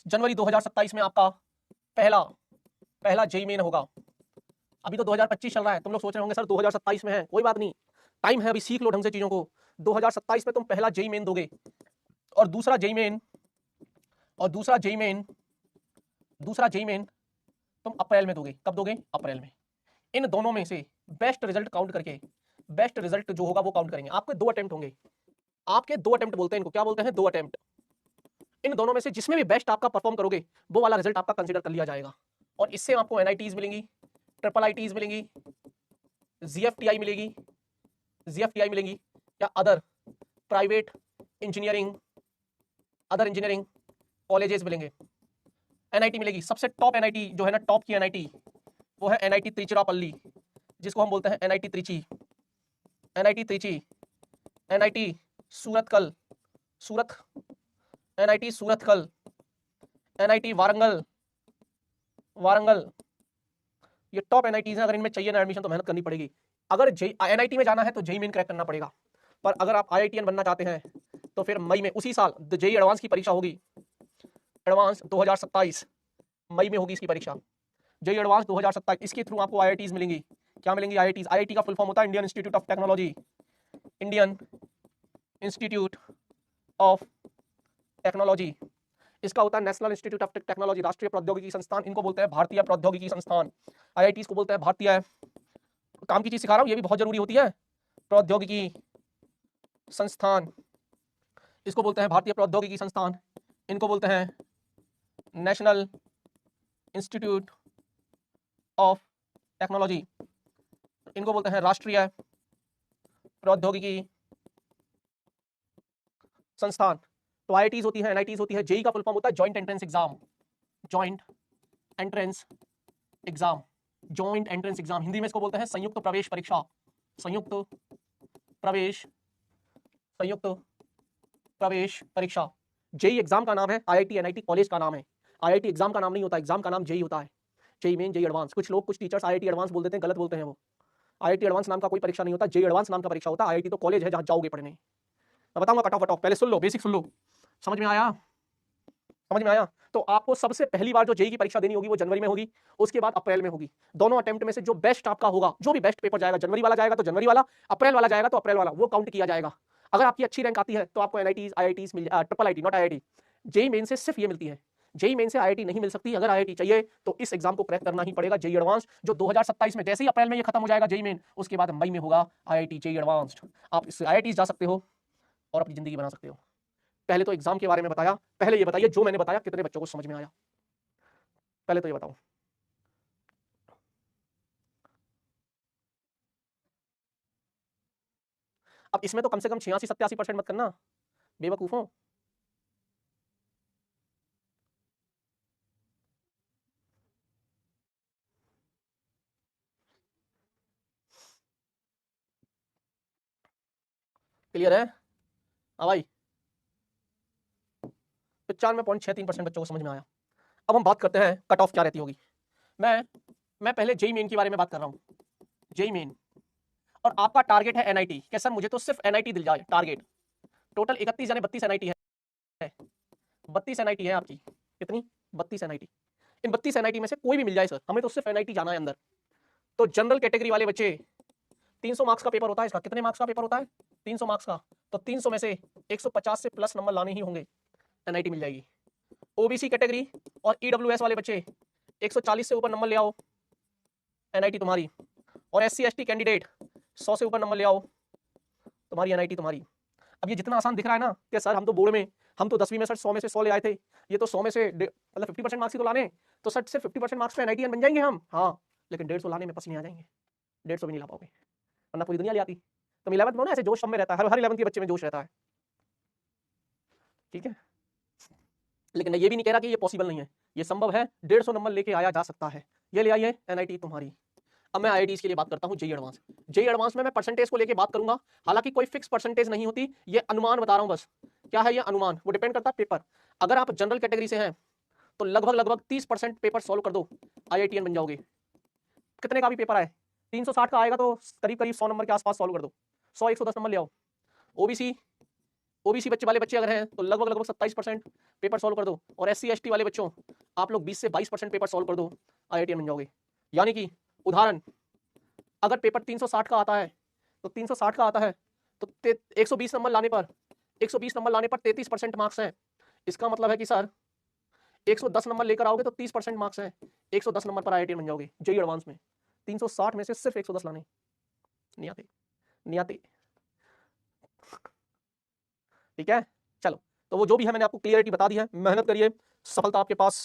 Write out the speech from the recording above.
जनवरी 2027 में आपका पहला जेई मेन होगा। अभी तो 2025 चल रहा है, तुम लोग सोच रहे होंगे सर 2027 में है, कोई बात नहीं, टाइम है, अभी सीख लो ढंग से चीजों को। 2027 में तुम पहला जेई मेन दोगे, और दूसरा जेई मेन तुम अप्रैल में दोगे। कब दोगे? अप्रैल में। इन दोनों में से बेस्ट रिजल्ट काउंट करके, बेस्ट रिजल्ट जो होगा वो काउंट करेंगे। आपके 2 अटेम्प्ट होंगे, आपके 2 अटेम्प्ट बोलते हैं इनको, क्या बोलते हैं? 2 अटेम्प्ट। इन दोनों में से जिसमें भी बेस्ट आपका परफॉर्म करोगे वो वाला रिजल्ट आपका कंसीडर कर लिया जाएगा, और इससे आपको एनआईटीज मिलेंगी, ट्रिपल आईटीज मिलेंगी, जीएफटीआई मिलेंगी या अदर प्राइवेट इंजीनियरिंग कॉलेजेस मिलेंगे। एनआईटी मिलेगी, सबसे टॉप एनआईटी जो है ना, टॉप की एनआईटी वो है एनआईटी तिरुचिरापल्ली, जिसको हम बोलते हैं NIT Trichy, NIT Surathkal, NIT Warangal, ये टॉप एनआईटीज हैं। अगर इनमें चाहिए ना एडमिशन तो मेहनत करनी पड़ेगी। अगर एनआईटी में जाना है तो जेई मेन क्रैक करना पड़ेगा, पर अगर आप आईआईटीएन बनना चाहते हैं तो फिर मई में, उसी साल जेई एडवांस की परीक्षा होगी, एडवांस 2027 मई में होगी इसकी परीक्षा, जेई एडवांस 2027। इसके थ्रू आपको आईआईटीज मिलेंगी। क्या मिलेंगी? आईआईटीज। आईआईटी का फुल फॉर्म होता है Indian institute of technology, Indian institute of technology. इसका होता है नेशनल इंस्टीट्यूट ऑफ टेक्नोलॉजी, राष्ट्रीय प्रौद्योगिकी संस्थान। इनको बोलते हैं भारतीय प्रौद्योगिकी संस्थान। आईआईटीज को बोलते हैं भारतीय, काम की चीज सिखा रहा हूँ, ये भी बहुत जरूरी होती है, प्रौद्योगिकी संस्थान, इसको बोलते हैं भारतीय प्रौद्योगिकी संस्थान। इनको बोलते हैं नेशनल इंस्टीट्यूट ऑफ टेक्नोलॉजी, इनको बोलते हैं राष्ट्रीय प्रौद्योगिकी संस्थान। तो आईआईटीज होती है, एनआईटीज होती है। जेई का फुल फॉर्म होता है joint entrance exam, joint entrance exam, Hindi में इसको बोलते हैं संयुक्त प्रवेश परीक्षा, संयुक्त प्रवेश परीक्षा। जेई एग्जाम का नाम है, आईआईटी एनआईटी कॉलेज का नाम है। आईआईटी एग्जाम का नाम नहीं होता, एग्जाम का नाम जेई होता है, जेई मेन, जेई एडवांस। कुछ लोग, कुछ टीचर्स आईआईटी एडवांस बोल देते हैं, गलत बोलते हैं वो। आईआईटी एडवांस नाम का कोई परीक्षा नहीं होता, जेई एडवांस नाम का परीक्षा होता है। आईआईटी तो कॉलेज है जहां जाओगे पढ़ने। मैं बताऊंगा कट ऑफ, पहले सुन लो, बेसिक सुन लो, समझ में आया? तो आपको सबसे पहली बार जो जेई की परीक्षा देनी होगी वो जनवरी में होगी, उसके बाद अप्रैल में होगी। दोनों अटेम्प्ट में से जो बेस्ट आपका होगा, जो भी बेस्ट पेपर जाएगा, जनवरी वाला जाएगा तो जनवरी वाला, अप्रैल वाला जाएगा तो अप्रैल वाला, वो काउंट किया जाएगा। अगर आपकी अच्छी रैंक आती है तो आपको एनआईटीज, आईआईटीज मिल, triple IT, not IIT. JEE Main से सिर्फ ये मिलती है, जेई मेन से आईआईटी नहीं मिल सकती। अगर आईआईटी चाहिए तो इस एग्जाम को क्रैक करना ही पड़ेगा, जेई एडवांस, जो 2027 में, जैसे ही अप्रैल में ये खत्म हो जाएगा जेई मेन, उसके बाद मई में होगा आईआईटी जेई एडवांस्ड। आप इससे आईआईटीज जा सकते हो और अपनी जिंदगी बना सकते हो। पहले तो एग्जाम के बारे में बताया, पहले ये बताइए जो मैंने बताया कितने बच्चों को समझ में आया, पहले तो ये बताओ। अब इसमें तो कम से कम 86-87% मत करना, बेवकूफों। क्लियर है? हाँ भाई, 95.63% बच्चों को समझ में आया। अब हम बात करते हैं कट ऑफ क्या रहती होगी। मैं पहले जेई मेन के बारे में बात कर रहा हूँ, जेई मेन। और आपका टारगेट है एनआईटी, क्या सर मुझे तो सिर्फ एनआईटी दिल जाए, टारगेट। टोटल 31 यानी 32 एनआईटी है, 32 एनआईटी है आपकी। कितनी? 32 एनआईटी। इन 32 एनआईटी में से कोई भी मिल जाए सर, हमें तो सिर्फ एनआईटी जाना है अंदर। तो जनरल कैटेगरी वाले बच्चे, 300 मार्क्स का पेपर होता है इसका। कितने मार्क्स का पेपर होता है? 300 मार्क्स का। तो 300 में से 150 से प्लस नंबर लाने ही होंगे, एनआईटी मिल जाएगी। ओबीसी कैटेगरी और ईडब्ल्यूएस वाले बच्चे 140 से ऊपर नंबर ले आओ, एनआईटी तुम्हारी। और एससी एसटी कैंडिडेट 100 से ऊपर नंबर ले आओ, तुम्हारी एनआईटी तुम्हारी। अब ये जितना आसान दिख रहा है ना कि सर हम तो बोर्ड में, हम तो 10वीं में सर 100 में से 100 ले आए थे, ये तो 100 में से मतलब 50% मार्क्स ही तो लाने, तो सर सिर्फ 50% मार्क्स पे एनआईटीएन बन जाएंगे हम। हाँ, लेकिन 150 लाने में पसीने आ जाएंगे, 150 भी नहीं ला पाओगे, वरना पूरी दुनिया ले आती। तो 11th में ना ऐसे जोश सब में रहता है, हर 11th के बच्चे में जोश रहता है, ठीक है। लेकिन ये भी नहीं कह रहा कि ये पॉसिबल नहीं है, ये संभव है, 150 नंबर लेके आया जा सकता है। ये ले आइए एनआईटी तुम्हारी। अब मैं आईआईटीज के लिए बात करता हूँ, जेई एडवांस। जेई एडवांस में मैं परसेंटेज को लेके बात करूंगा, हालांकि कोई फिक्स परसेंटेज नहीं होती, ये अनुमान बता रहा हूँ बस। क्या है ये अनुमान? वो डिपेंड करता है पेपर। अगर आप जनरल कैटेगरी से हैं तो लगभग 30% पेपर सॉल्व कर दो, आईआईटीएन बन जाओगे। कितने का भी पेपर आए, 360 का आएगा तो करीब करीब 100 नंबर के आसपास सॉल्व कर दो, 100-110 नंबर ले आओ। ओबीसी ओबीसी बच्चे वाले बच्चे अगर हैं तो लगभग लगभग 27% पेपर सॉल्व कर दो, और एससी एसटी वाले बच्चों आप लोग 20 से 22% पेपर सॉल्व कर दो, आईआईटी बन जाओगे। यानी कि उदाहरण, अगर पेपर 360 का आता है तो 360 का आता है तो 120 नंबर लाने पर 120 नंबर लाने पर 33% मार्क्स हैं। इसका मतलब है कि सर 110 नंबर लेकर आओगे तो 30% मार्क्स हैं, 110 नंबर पर आईआईटी बन जाओगे जेई एडवांस में। 360 में से सिर्फ 110 लाने, नहीं आते, नहीं आते। ठीक है, चलो, तो वो जो भी है मैंने आपको क्लियरिटी बता दी है। मेहनत करिए, सफलता आपके पास